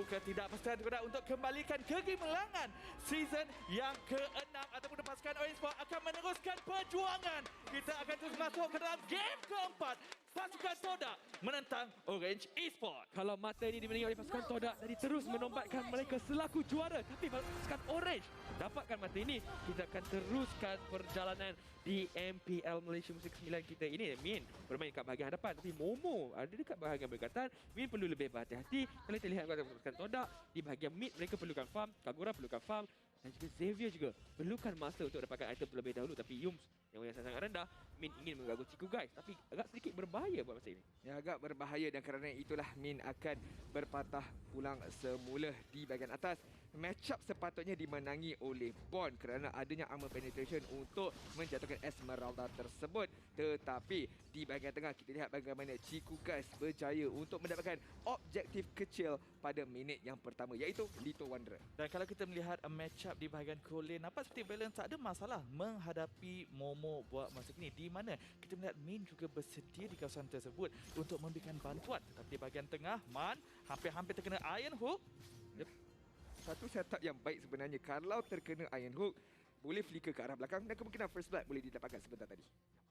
ketidakpastian juga untuk kembalikan kegimelangan season yang ke-6 ataupun pasukan Orange Sport akan meneruskan perjuangan. Kita akan terus masuk ke dalam game keempat. Pasukan Todak menentang Orange Esport. Kalau mata ini dimenangi oleh pasukan Todak tadi terus menombatkan mereka selaku juara, tapi pasukan Orange dapatkan mata ini, kita akan teruskan perjalanan di MPL Malaysia Musim ke-9 kita ini. Min bermain kat bahagian hadapan, tapi Momo ada dekat bahagian berkatan. Min perlu lebih berhati-hati. Kalau kita lihat pasukan Todak di bahagian mid, mereka perlukan farm, Kagura perlukan farm, dan juga Xavier juga perlukan masa untuk dapatkan item terlebih dahulu. Tapi Yums yang sangat rendah, Min ingin mengganggu Ciku guys, tapi agak sedikit berbahaya buat masa ini. Ya, agak berbahaya dan kerana itulah Min akan berpatah pulang semula di bahagian atas. Match up sepatutnya dimenangi oleh Bond kerana adanya armor penetration untuk menjatuhkan Esmeralda tersebut. Tetapi di bahagian tengah kita lihat bagaimana Ciku guys berjaya untuk mendapatkan objektif kecil pada minit yang pertama, iaitu Lito Wanderer. Dan kalau kita melihat match up di bahagian core lane, nampak seperti Valiant tak ada masalah menghadapi Momo buat masa kini, di mana kita melihat Min juga bersedia di kawasan tersebut untuk memberikan bantuan. Tetapi di bahagian tengah, Man hampir-hampir terkena Iron Hook. Satu setup yang baik sebenarnya. Kalau terkena Iron Hook, boleh flicker ke arah belakang dan kemungkinan first blood boleh didapatkan sebentar tadi.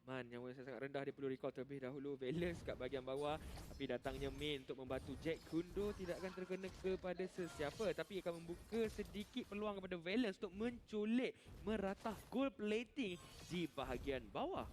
Man yang sangat rendah, dia perlu recall terlebih dahulu. Valence kat bahagian bawah, tapi datangnya Min untuk membantu Jack Kundo tidak akan terkena kepada sesiapa, tapi akan membuka sedikit peluang kepada Valence untuk menculik meratah gold plating di bahagian bawah.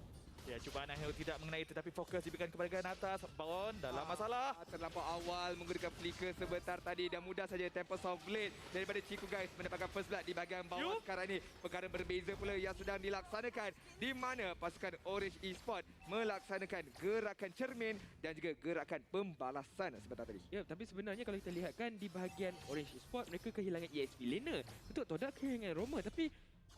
Ya, cubaan Angel tidak mengenai, tetapi fokus diberikan kepada bahagian atas. Bond dalam masalah. Terlampau awal menggunakan flicker sebentar tadi dan mudah saja Tempest of Blade daripada Ciku guys mendapatkan first blood di bahagian bawah. Sekarang ini perkara berbeza pula yang sedang dilaksanakan, di mana pasukan Orange Esport melaksanakan gerakan cermin dan juga gerakan pembalasan sebentar tadi. Ya, tapi sebenarnya kalau kita lihat kan di bahagian Orange Esport mereka kehilangan EXP laner. Untuk Todak kehilangan Roma, tapi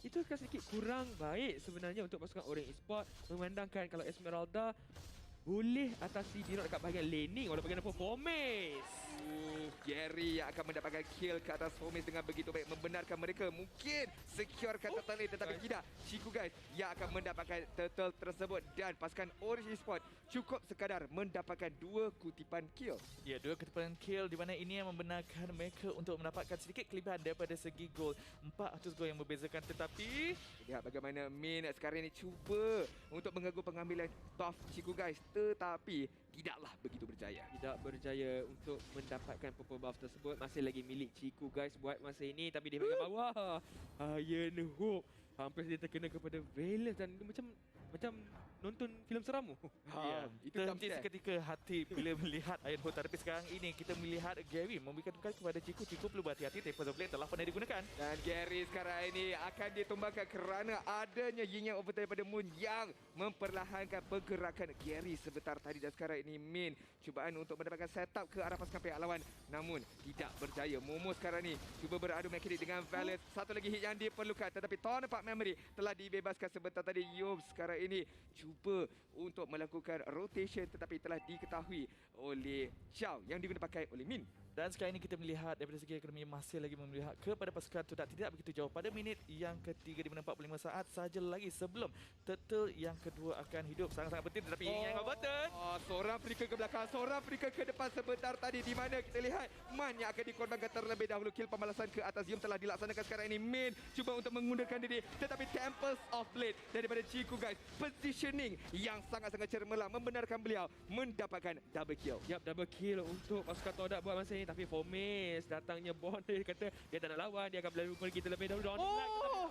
itu akan sedikit kurang baik sebenarnya untuk pasukan Orange Esport, memandangkan kalau Esmeralda boleh atasi Dirot dekat bahagian laning walaupun bagaimanapun Fomes. Gary yang akan mendapatkan kill ke atas Fomes dengan begitu baik, membenarkan mereka mungkin securekan turtle lane, tetapi tidak. Ciku guys yang akan mendapatkan turtle tersebut dan pasukan Orange Esport cukup sekadar mendapatkan 2 kutipan kill. Ya, 2 kutipan kill, di mana ini yang membenarkan mereka untuk mendapatkan sedikit kelebihan daripada segi gol. 400 gol yang membezakan, tetapi lihat bagaimana Min sekarang ini cuba untuk mengganggu pengambilan buff Ciku guys, tetapi tidaklah begitu berjaya. Tidak berjaya untuk mendapatkan purple buff tersebut. Masih lagi milik Ciku guys buat masa ini, tapi di bahagian bawah Iron Hook hampir saja terkena kepada Valence dan macam nonton filem seramu. Ya, itu terhenti seketika hati bila melihat Iron Hook. Tapi sekarang ini kita melihat Gary memberikan tugas kepada Ciku. Ciku perlu berhati-hati, Tempest of Blade telah pernah digunakan. Dan Gary sekarang ini akan ditumbangkan kerana adanya Yin Yang Overtime daripada Moon yang memperlahankan pergerakan Gary sebentar tadi. Dan sekarang ini Min cubaan untuk mendapatkan setup ke arah pasukan pihak lawan, namun tidak berjaya. Momo sekarang ni cuba beradu mekanik dengan Valence. Satu lagi hit yang diperlukan, tetapi Torn Apart Memory telah dibebaskan sebentar tadi. Yub sekarang ini cuba untuk melakukan rotation, tetapi telah diketahui oleh Chow yang digunakan pakai oleh Min. Dan sekarang ini kita melihat daripada segi ekonomi masih lagi melihat kepada pasukan Todak tidak begitu jauh pada minit yang ketiga, di mana 45 saat saja lagi sebelum turtle yang kedua akan hidup. Sangat-sangat penting, tetapi yang button. Seorang flicker ke belakang, seorang flicker ke depan sebentar tadi, di mana kita lihat Man yang akan dikorbankan terlebih dahulu. Kill pembalasan ke atas Yum telah dilaksanakan sekarang ini. Min cuba untuk mengundurkan diri, tetapi Tempest of Blade daripada Ciku guys, positioning yang sangat-sangat cemerlang membenarkan beliau mendapatkan double kill. Yap, double kill untuk pasukan Todak buat masa ini. Tapi Fomes datangnya Bond, dia kata dia tak nak lawan, dia akan berlari pergi terlebih dahulu.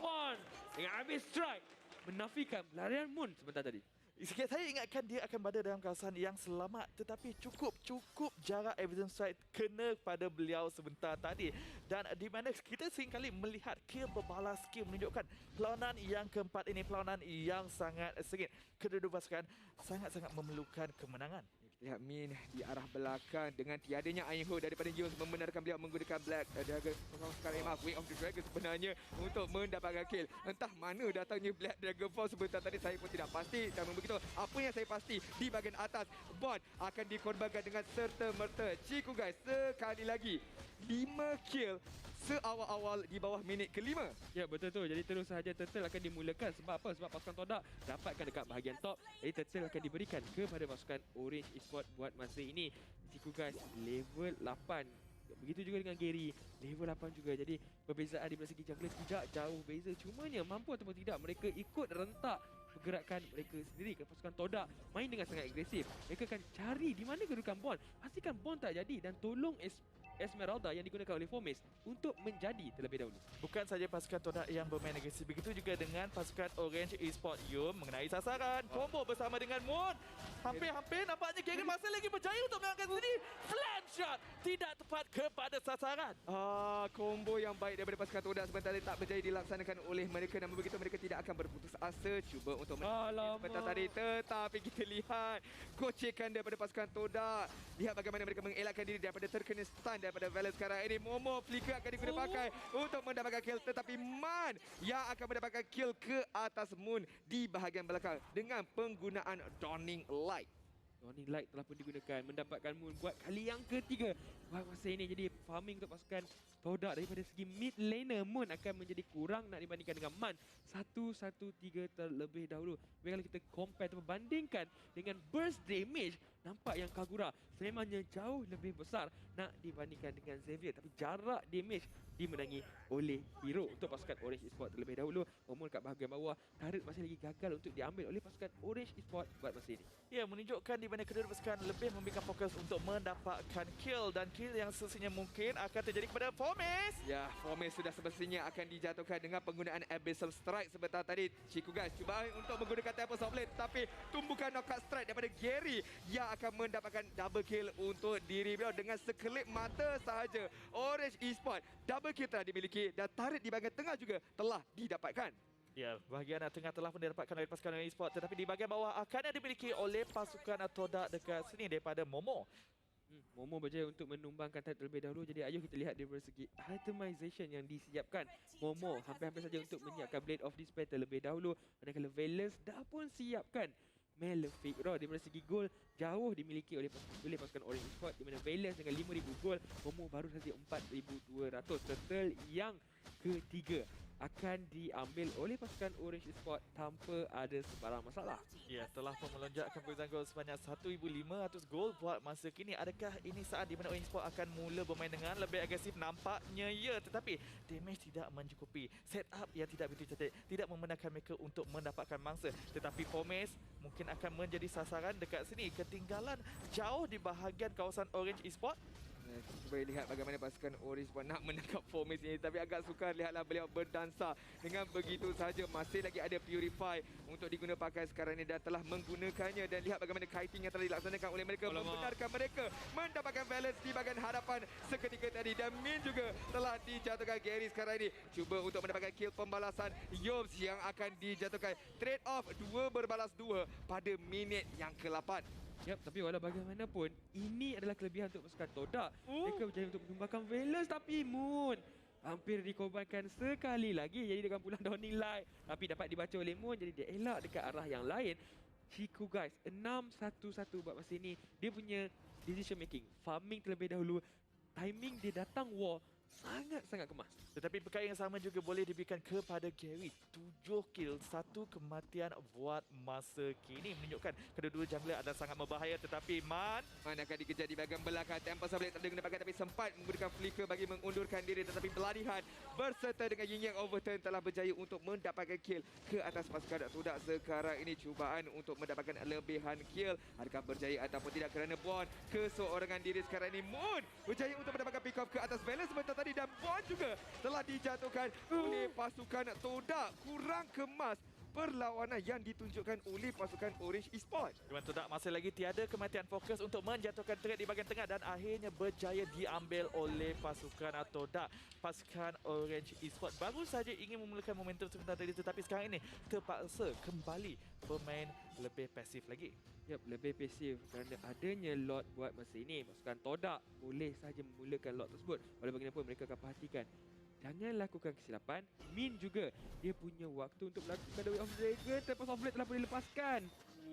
Bond dengan habis strike menafikan pelarian Moon sebentar tadi. Saya ingatkan dia akan berada dalam kawasan yang selamat, tetapi cukup jarak evidence strike kena pada beliau sebentar tadi. Dan di mana kita seringkali melihat kill berbalas skill menunjukkan perlawanan yang keempat ini perlawanan yang sangat sengit. Kedua-dua pasukan sangat-sangat memerlukan kemenangan. Lihat Min di arah belakang dengan tiadanya Iron Hook daripada Jones membenarkan beliau menggunakan Black Dragon. Sekarang Way of the Dragon sebenarnya untuk mendapatkan kill. Entah mana datangnya Black Dragon Force sebentar tadi, saya pun tidak pasti. Dan begitu, apa yang saya pasti di bahagian atas, Bond akan dikorbankan dengan serta-merta. Ciku guys sekali lagi 5 kill seawal-awal di bawah minit kelima. Ya, betul tu. Jadi terus sahaja turtle akan dimulakan. Sebab apa? Sebab pasukan Todak dapatkan dekat bahagian top. Jadi turtle akan diberikan kepada pasukan Orange Esport buat masa ini. Ciku guys level 8 Begitu juga dengan Gary, level 8 juga. Jadi perbezaan di segi jungler tidak jauh beza. Cumanya mampu ataupun tidak mereka ikut rentak pergerakan mereka sendiri. Pasukan Todak main dengan sangat agresif. Mereka akan cari di mana kedudukan Bond. Pastikan Bond tak jadi dan tolong Esmeralda yang digunakan oleh Fomes untuk menjadi terlebih dahulu. Bukan saja pasukan Todak yang bermain agresif, begitu juga dengan pasukan Orange Esports. Yum mengenai sasaran, combo bersama dengan Moon. Hampir-hampir nampaknya Gary masih lagi berjaya untuk mengangkat sini. Flank shot tidak tepat kepada sasaran. Combo yang baik daripada pasukan Todak sebentar tak berjaya dilaksanakan oleh mereka. Namun begitu mereka tidak akan berputus asa cuba untuk sebentar tadi. Tetapi kita lihat gocekan daripada pasukan Todak. Lihat bagaimana mereka mengelakkan diri daripada terkena stun daripada Valor sekarang ini. Momo flicker akan digunakan pakai untuk mendapatkan kill, tetapi Man yang akan mendapatkan kill ke atas Moon di bahagian belakang dengan penggunaan Dawning Light. Dawning Light telah pun digunakan, mendapatkan Moon buat kali yang ketiga. Buat masa ini jadi farming untuk pasukan Todak daripada segi mid laner. Moon akan menjadi kurang nak dibandingkan dengan Man 1-1-3 terlebih dahulu. Kalau kita compare atau bandingkan dengan burst damage, nampak yang Kagura sememangnya jauh lebih besar nak dibandingkan dengan Xavier. Tapi jarak damage dimenangi oleh hero untuk pasukan Orange Esports terlebih dahulu. Momen kat bahagian bawah, turret masih lagi gagal untuk diambil oleh pasukan Orange Esports buat masa ini. Ya, menunjukkan di mana kedua pasukan lebih memberikan fokus untuk mendapatkan kill, dan kill yang sesungguhnya mungkin akan terjadi kepada Fomes. Ya, Fomes sudah semestinya akan dijatuhkan dengan penggunaan Abyssal Strike sebentar tadi. Ciku guys cuba untuk menggunakan Tempest of Blade, tapi tumbukan knockout strike daripada Gary yang akan mendapatkan double kill untuk diri beliau dengan sekelip mata sahaja. Orange Esports double kill telah dimiliki dan turret di bahagian tengah juga telah didapatkan. Ya, bahagian tengah telah pun didapatkan oleh pasukan Esports, tetapi di bahagian bawah akan dimiliki oleh pasukan Todak dekat sini daripada Momo. Momo berjaya untuk menumbangkan turret terlebih dahulu. Jadi ayuh kita lihat dari segi itemization yang disiapkan. Momo hampir-hampir saja untuk menyiapkan Blade of Despair terlebih dahulu. Manakala Valence dah pun siapkan Malefic Rod. Dari segi gol jauh dimiliki oleh pasukan Orange Esports, di mana Valence dengan 5,000 gol, Momo baru saja 4,200. Turtle yang ketiga akan diambil oleh pasukan Orange Esports tanpa ada sebarang masalah. Ya, telah pun melonjakkan perbezaan gol sebanyak 1,500 gol buat masa kini. Adakah ini saat di mana Orange Esports akan mula bermain dengan lebih agresif? Nampaknya ya, tetapi damage tidak mencukupi. Setup yang tidak begitu cantik tidak membenarkan mereka untuk mendapatkan mangsa. Tetapi Fomes mungkin akan menjadi sasaran dekat sini. Ketinggalan jauh di bahagian kawasan Orange Esports. Cuba lihat bagaimana pasukan Orange Esports nak menangkap Fomes ini, tapi agak sukar. Lihatlah beliau berdansa dengan begitu saja. Masih lagi ada Purify untuk diguna pakai sekarang ini dan telah menggunakannya. Dan lihat bagaimana kiting yang telah dilaksanakan oleh mereka, membenarkan mereka mendapatkan balance di bahagian hadapan seketika tadi. Dan Min juga telah dijatuhkan. Gary sekarang ini cuba untuk mendapatkan kill pembalasan. Yobs yang akan dijatuhkan. Trade off 2 berbalas 2 pada minit yang ke-8. Yap, tapi walau bagaimanapun, ini adalah kelebihan untuk pasukan Todak. Mereka berjaya untuk menumbangkan Valence, tapi Moon hampir dikorbankan sekali lagi. Jadi dengan pulang Dawning Light, tapi dapat dibaca oleh Moon, jadi dia elak dekat arah yang lain. Chico guys, 6-1-1 buat masa ini. Dia punya decision making, farming terlebih dahulu. Timing dia datang war sangat-sangat kemas. Tetapi perkara yang sama juga boleh diberikan kepada Gary. 7 kill, 1 kematian buat masa kini. Menunjukkan kedua-dua jungler adalah sangat berbahaya. Tetapi Man akan dikejar di bahagian belakang. Tempest of Blade tak ada guna pakai, tapi sempat menggunakan flicker bagi mengundurkan diri. Tetapi pelarihan berserta dengan Yin Yang Overturn telah berjaya untuk mendapatkan kill ke atas pasukan Todak. Sekarang ini cubaan untuk mendapatkan lebihan kill. Adakah berjaya ataupun tidak kerana Bond keseorangan diri sekarang ini. Moon berjaya untuk mendapatkan pick off ke atas Valence sebentar tadi, dan Bond juga telah dijatuhkan oleh pasukan Todak. Kurang kemas perlawanan yang ditunjukkan oleh pasukan Orange Esports. Dewan Todak masih lagi tiada kematian fokus untuk menjatuhkan turret di bahagian tengah, dan akhirnya berjaya diambil oleh pasukan Todak. Pasukan Orange Esports baru saja ingin memulakan momentum sebentar tadi, tetapi sekarang ini terpaksa kembali bermain lebih pasif lagi. Yap, lebih pasif kerana adanya lot buat masa ini. Pasukan Todak boleh saja memulakan lot tersebut. Walau bagaimanapun mereka akan perhatikan, jangan lakukan kesilapan. Min juga dia punya waktu untuk melakukan The Way of Dragon. Tempest of Blade telah boleh lepaskan.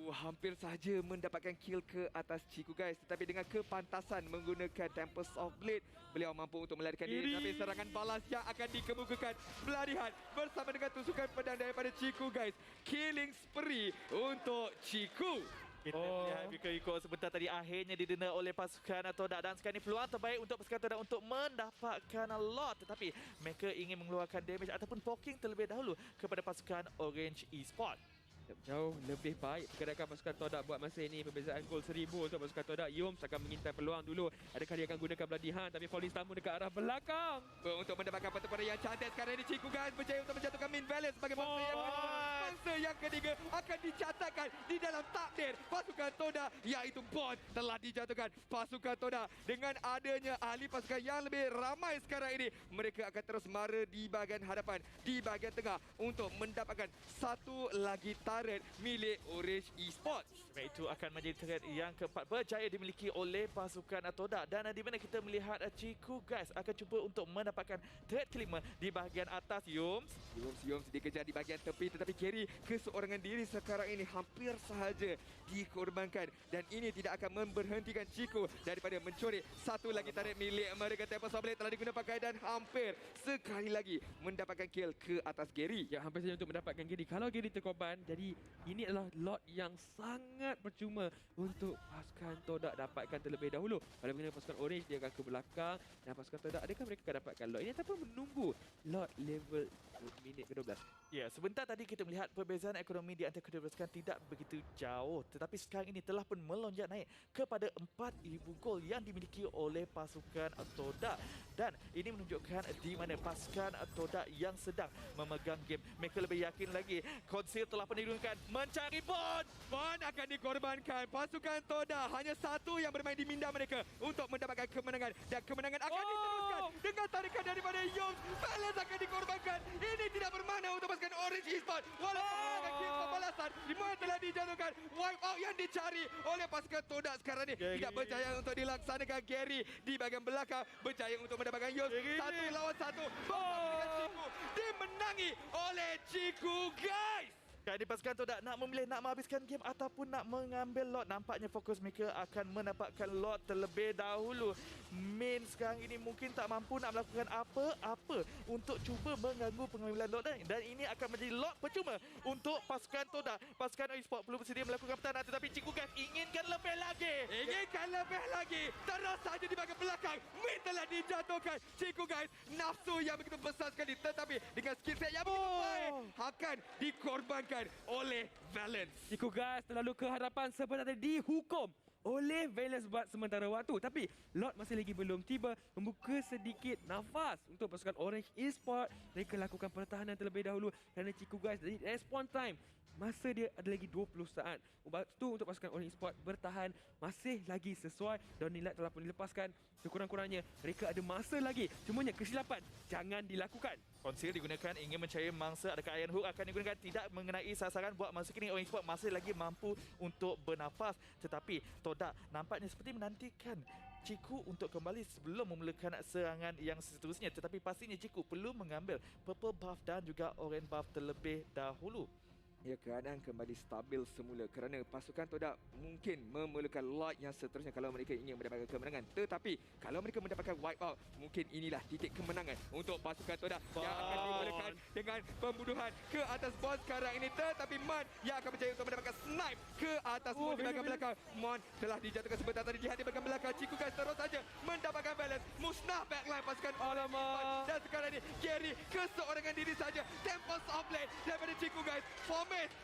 Hampir saja mendapatkan kill ke atas Chico guys, tetapi dengan kepantasan menggunakan Tempest of Blade, beliau mampu untuk melarikan diri. Tapi serangan balas yang akan dikemukakan pelarian bersama dengan tusukan pedang daripada Chico guys. Killing spree untuk Chico. Kita lihat ikut sebentar tadi akhirnya didenda oleh pasukan Todak, dan sekarang ni peluang terbaik untuk pasukan Todak untuk mendapatkan lot, tetapi mereka ingin mengeluarkan damage ataupun poking terlebih dahulu kepada pasukan Orange Esports. Jauh lebih baik pergerakan pasukan Todak buat masa ini. Perbezaan gol 1000 untuk pasukan Todak. Yoms akan mengintai peluang dulu. Adakah dia akan gunakan Bloody Hunt, tapi Falling Stammer dekat arah belakang. Untuk mendapatkan pertempuran yang cantik sekarang ini, Ciku guys berjaya untuk menjatuhkan Min Valence sebagai mangsa yang kedua. Mangsa yang ketiga akan dicatatkan di dalam takdir pasukan Todak, iaitu Bond telah dijatuhkan. Pasukan Todak dengan adanya ahli pasukan yang lebih ramai sekarang ini, mereka akan terus mara di bahagian hadapan, di bahagian tengah untuk mendapatkan satu lagi turret milik Orange Esports. Itu akan menjadi turret yang keempat berjaya dimiliki oleh pasukan Todak, dan di mana kita melihat Ciku guys akan cuba untuk mendapatkan turret kelima di bahagian atas. Yoms dikejar di bahagian tepi, tetapi carry keseorangan diri sekarang ini hampir sahaja dikorbankan, dan ini tidak akan memberhentikan Ciku daripada mencuri satu lagi turret milik mereka. Tempest of Blade telah digunakan pakai dan hampir sekali lagi mendapatkan kill ke atas Gary. Ya, hampir saja untuk mendapatkan Gary. Kalau Gary terkorban, jadi ini adalah lot yang sangat percuma untuk pasukan Todak dapatkan terlebih dahulu. Kalau mengenai pasukan Orange, dia akan ke belakang, dan pasukan Todak, adakah mereka akan dapatkan lot ini ataupun menunggu lot level minit ke-12? Ya, sebentar tadi kita melihat perbezaan ekonomi di antara kedua pasukan tidak begitu jauh, tetapi sekarang ini telah pun melonjak naik kepada 4,000 gol yang dimiliki oleh pasukan Todak, dan ini menunjukkan di mana pasukan Todak yang sedang memegang game. Mereka lebih yakin lagi. Conceal telah pun digunakan mencari Bond. Bond akan dikorbankan. Pasukan Todak hanya satu yang bermain di minda mereka untuk mendapatkan kemenangan, dan kemenangan akan diteruskan dengan tarikan daripada Yoms. Valence akan dikorbankan. Ini tidak bermakna untuk pasukan Orange Esports. Walaupun menggunakan kill pembalasan, dimana telah dijatuhkan. Wipe out yang dicari oleh pasukan Todak sekarang ni tidak berjaya untuk dilaksanakan. Gary di bahagian belakang berjaya untuk mendapatkan Yoms. Satu lawan satu. Dengan Ciku dimenangi oleh Ciku guys. Kali pasukan Todak nak memilih nak menghabiskan game ataupun nak mengambil lot. Nampaknya fokus mereka akan mendapatkan lot terlebih dahulu. Main sekarang ini mungkin tak mampu nak melakukan apa-apa untuk cuba mengganggu pengambilan lot, dan ini akan menjadi lot percuma untuk pasukan Todak. Pasukan Esports perlu bersedia melakukan pertahanan, tetapi Ciku guys inginkan lebih lagi. Inginkan lebih lagi. Terus saja di bahagian belakang, Min telah dijatuhkan. Ciku guys, nafsu yang begitu besar sekali, tetapi dengan skill set yang begitu baik akan dikorbankan oleh Valence. Ciku guys terlalu ke hadapan, sebenarnya dihukum oleh Valence buat sementara waktu, tapi lot masih lagi belum tiba, membuka sedikit nafas untuk pasukan Orange Esports. Mereka lakukan pertahanan terlebih dahulu kerana Ciku guys dari response time masa dia ada lagi 20 saat. Waktu untuk pasukan Orange Esports bertahan masih lagi sesuai, dan nilai telah pun dilepaskan. Sekurang-kurangnya mereka ada masa lagi, cumanya kesilapan jangan dilakukan. Conceal digunakan ingin mencari mangsa. Adakah Iron Hook akan digunakan? Tidak mengenai sasaran. Buat masa kini Orange Esports masih lagi mampu untuk bernafas, tetapi Todak nampaknya seperti menantikan Ciku untuk kembali sebelum memulakan serangan yang seterusnya. Tetapi pastinya Ciku perlu mengambil purple buff dan juga orange buff terlebih dahulu. Ya, keadaan kembali stabil semula kerana pasukan Todak mungkin memerlukan lot yang seterusnya kalau mereka ingin mendapatkan kemenangan. Tetapi kalau mereka mendapatkan wipe out, mungkin inilah titik kemenangan untuk pasukan Todak yang akan dimulakan dengan pembunuhan ke atas Bond sekarang ini. Tetapi Mon yang akan berjaya untuk mendapatkan snipe ke atas Mon di bahagian belakang. Mon telah dijatuhkan sebentar tadi di hati bahagian belakang. Ciku guys terus saja mendapatkan balance, musnah backline pasukan Alamak. dan sekarang ini Gary keseorangan diri saja. Tempest of Blade daripada Ciku guys.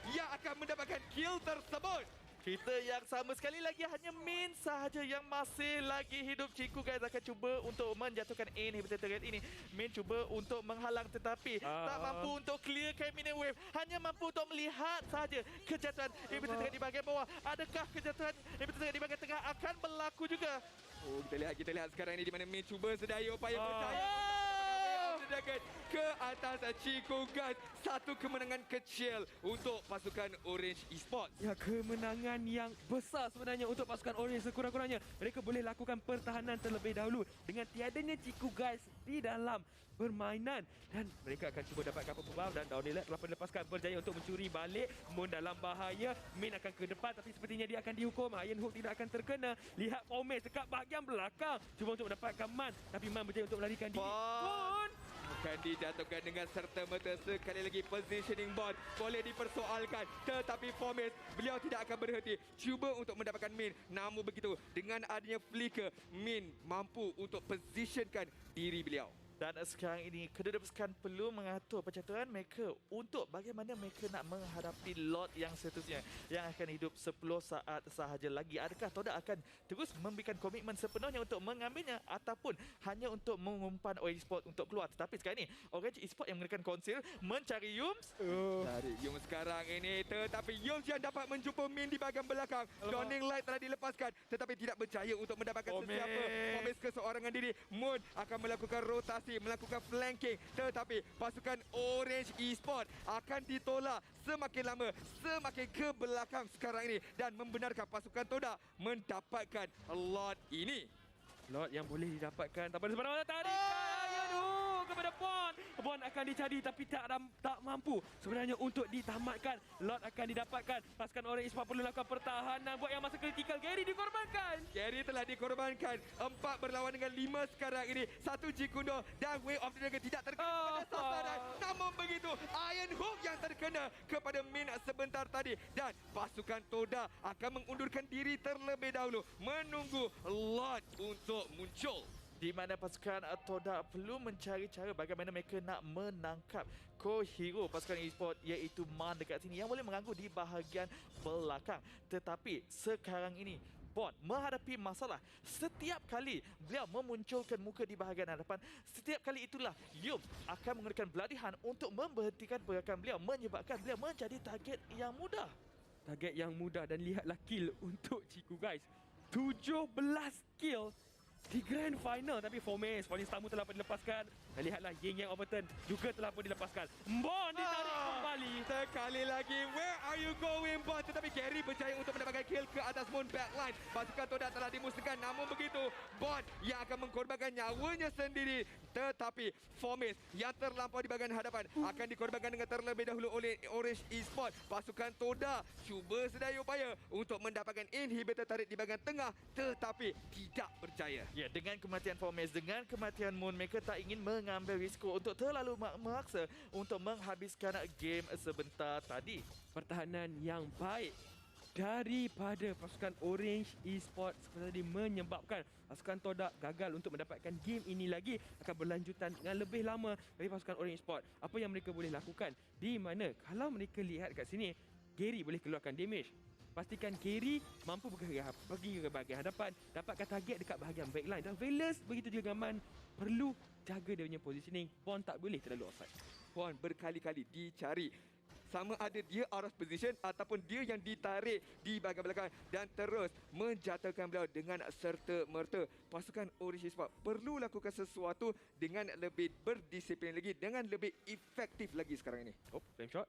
Yang akan mendapatkan kill tersebut. Kita yang sama sekali lagi hanya Min sahaja yang masih lagi hidup. Ciku guys akan cuba untuk menjatuhkan inhibitor turret ini. Min cuba untuk menghalang, tetapi tak mampu untuk clearkan minion wave. Hanya mampu untuk melihat sahaja kejatuhan inhibitor turret di bahagian bawah. Adakah kejatuhan inhibitor turret di bahagian tengah akan berlaku juga? Oh, kita lihat sekarang ini di mana Min cuba sedaya upaya berjaya ke atas Ciku guys. Satu kemenangan kecil untuk pasukan Orange Esports. Ya, kemenangan yang besar sebenarnya untuk pasukan Orange. Sekurang-kurangnya mereka boleh lakukan pertahanan terlebih dahulu dengan tiadanya Ciku guys di dalam permainan, dan mereka akan cuba dapatkan purple buff, dan Downhill telah dilepaskan berjaya untuk mencuri balik. Mon dalam bahaya. Min akan ke depan, tapi sepertinya dia akan dihukum. Iron Hook tidak akan terkena. Lihat Pomez dekat bahagian belakang cuba untuk mendapatkan Man, tapi Man berjaya untuk melarikan diri. Mon akan dijatuhkan dengan serta-merta. Sekali lagi positioning bot boleh dipersoalkan, tetapi Fomis beliau tidak akan berhenti cuba untuk mendapatkan Min. Namun begitu, dengan adanya flicker, Min mampu untuk positionkan diri beliau. Dan sekarang ini kedua pasukan perlu mengatur percaturan mereka untuk bagaimana mereka nak menghadapi lot yang seterusnya yang akan hidup 10 saat sahaja lagi. Adakah Todak akan terus memberikan komitmen sepenuhnya untuk mengambilnya ataupun hanya untuk mengumpan Orange Esport untuk keluar? Tetapi sekarang ini Orange Esport yang menggunakan konsil mencari Yums. Cari Yums sekarang ini, tetapi Yums yang dapat menjumpa Min di bahagian belakang. Dawning Light telah dilepaskan tetapi tidak berjaya untuk mendapatkan sesiapa. Fomis keseorangan diri. Moon akan melakukan rotasi, melakukan flanking, tetapi pasukan Orange Esport akan ditolak semakin lama, semakin ke belakang sekarang ini dan membenarkan pasukan Todak mendapatkan lot ini. Lot yang boleh didapatkan tanpa sebarang tarikan. Aduh, kepada Bond. Bond akan dicari tapi tak mampu sebenarnya untuk ditamatkan. Lot akan didapatkan. Pasukan Orange Esport perlu lakukan pertahanan buat yang masa kritikal. Gary dikorbankan. Gary telah dikorbankan. 4 berlawan dengan 5 sekarang ini. 1 Jikundo dan Way of the Dragon tidak terkena kepada sasaran. Namun begitu, Iron Hook yang terkena kepada Min sebentar tadi. Dan pasukan Todak akan mengundurkan diri terlebih dahulu menunggu lot untuk muncul. Di mana pasukan Todak perlu mencari cara bagaimana mereka nak menangkap co-hero pasukan e-sport iaitu Man dekat sini yang boleh mengganggu di bahagian belakang. Tetapi sekarang ini Bond menghadapi masalah. Setiap kali beliau memunculkan muka di bahagian hadapan, setiap kali itulah Yum akan menggunakan Bloody Hunt untuk memberhentikan pergerakan beliau, menyebabkan beliau menjadi target yang mudah. Target yang mudah dan lihatlah kill untuk Ciku guys. 17 kill di Grand Final, tapi Fomis polis tamu telah pun dilepaskan. Dan lihatlah Ying Yang Overton juga telah pun dilepaskan. Bond ditarik kembali. Sekali lagi, where are you going, Bond? Tetapi Gary berjaya untuk mendapatkan kill ke atas Moon backline. Pasukan Todak telah dimusnahkan. Namun begitu, Bond yang akan mengkorbankan nyawanya sendiri. Tetapi Fomis yang terlampau di bahagian hadapan akan dikorbankan dengan terlebih dahulu oleh Orange Esport. Pasukan Todak cuba sedaya upaya untuk mendapatkan inhibitor tarik di bahagian tengah, tetapi tidak berjaya. Ya, dengan kematian Fomis, dengan kematian Moon, mereka tak ingin mengambil risiko untuk terlalu memaksa untuk menghabiskan game sebentar tadi. Pertahanan yang baik daripada pasukan Orange Esport seperti tadi menyebabkan pasukan Todak gagal untuk mendapatkan game ini lagi, akan berlanjutan dengan lebih lama dari pasukan Orange Esport. Apa yang mereka boleh lakukan? Di mana kalau mereka lihat kat sini, Gary boleh keluarkan damage. Pastikan Gary mampu pergi ke bahagian hadapan, dapatkan target dekat bahagian backline. Dan Velas begitu juga Man perlu jaga dia punya positioning. Bond tak boleh terlalu offside. Bond berkali-kali dicari, sama ada dia out of position ataupun dia yang ditarik di bahagian belakang dan terus menjatuhkan beliau dengan serta-merta. Pasukan Orange Esport perlu lakukan sesuatu dengan lebih berdisiplin lagi, dengan lebih efektif lagi sekarang ini. Oh, flame shot.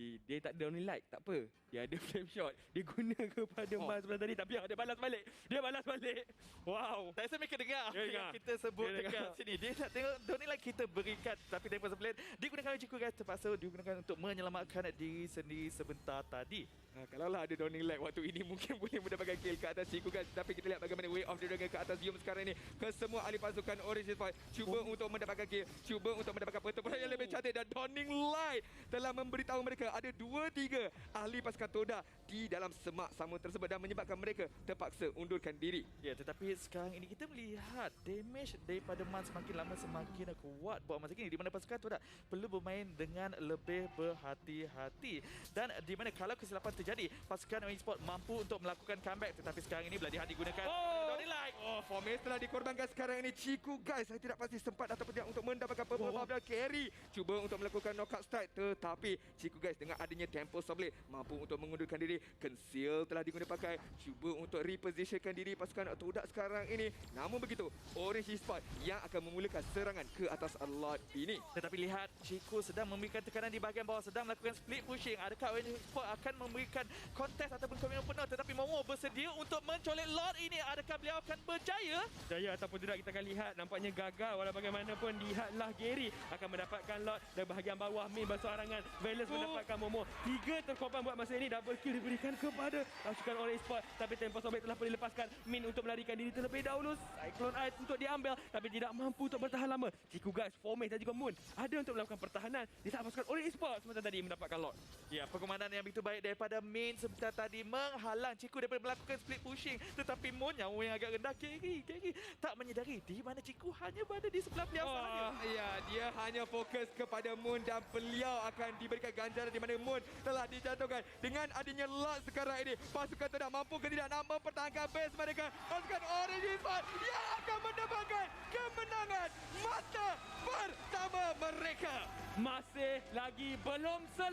Dia tak ada only light, tak apa. Dia ada flame shot. Dia guna kepada Man sebelah tadi, tapi dia balas balik. Dia balas balik. Wow. Tak rasa mereka dengar apa Dia yang dengar. kita sebut Dia dekat dengar. sini. Dia tak tengok Donnie lah kita berikan, tapi daripada sebelah digunakan oleh Ciku guys, terpaksa digunakan untuk menyelamatkan diri sendiri sebentar tadi. Kalaulah ada Dawning Light waktu ini mungkin boleh mendapatkan kill ke atas Ciku guys. Tapi kita lihat bagaimana Way of the Dragon ke atas Yum sekarang ini. Kesemua ahli pasukan Orange Esport cuba untuk mendapatkan kill, cuba untuk mendapatkan pertempuran yang lebih cantik. Dan Dawning Light telah memberitahu mereka ada 2-3 ahli pasukan Todak di dalam semak sama tersebut dan menyebabkan mereka terpaksa undurkan diri. Ya, tetapi sekarang ini kita melihat damage daripada Man semakin lama semakin kuat buat masa kini, di mana pasukan Todak perlu bermain dengan lebih berhati-hati. Dan di mana kalau kesilapan terjadi, pasukan Orange Esport mampu untuk melakukan comeback, tetapi sekarang ini Bloody Hunt digunakan oleh Donnie Light. Fomis telah dikorbankan sekarang ini. Ciku guys, saya tidak pasti sempat ataupun tidak untuk mendapatkan purple buff dan Carry cuba untuk melakukan knockout strike, tetapi Ciku guys dengan adanya Temple Saw Blade mampu untuk mengundurkan diri. Conceal telah digunakan pakai, cuba untuk repositionkan diri pasukan Todak sekarang ini. Namun begitu, Orange Esport yang akan memulakan serangan ke atas lot ini. Tetapi lihat, Ciku sedang memberikan tekanan di bahagian bawah, sedang melakukan split pushing. Adakah Orange Esport akan memberikan memberikan kontes ataupun komitmen penuh, tetapi Momo bersedia untuk mencolek Lord ini. Adakah beliau akan berjaya? Jaya ataupun tidak kita akan lihat. Nampaknya gagal walau bagaimanapun. Lihatlah Gary akan mendapatkan Lord dari bahagian bawah. Min bersorangan. Velas mendapatkan Momo. 3 terkorban buat masa ini. Double kill diberikan kepada pasukan Orange Sport. Tapi tempo sobek telah boleh lepaskan. Min untuk melarikan diri terlebih dahulu. Cyclone Eye untuk diambil. Tapi tidak mampu untuk bertahan lama. Ciku guys, Formate dan juga Moon ada untuk melakukan pertahanan. Di saat pasukan Orange Sport sebentar tadi mendapatkan Lord. Ya, perkomandan yang begitu baik daripada Min sebentar tadi menghalang Ciku daripada melakukan split pushing. Tetapi Moon yang agak rendah. Gary tak menyedari di mana Ciku hanya berada di sebelah beliau sahaja. Ya, dia hanya fokus kepada Moon dan beliau akan diberikan ganjaran di mana Moon telah dijatuhkan. Dengan adanya Lord sekarang ini, pasukan tidak mampu ke tidak nak mempertahankan base mereka. Pasukan Orange Sport yang akan mendapatkan kemenangan mata pertama mereka. Masih lagi belum selesai.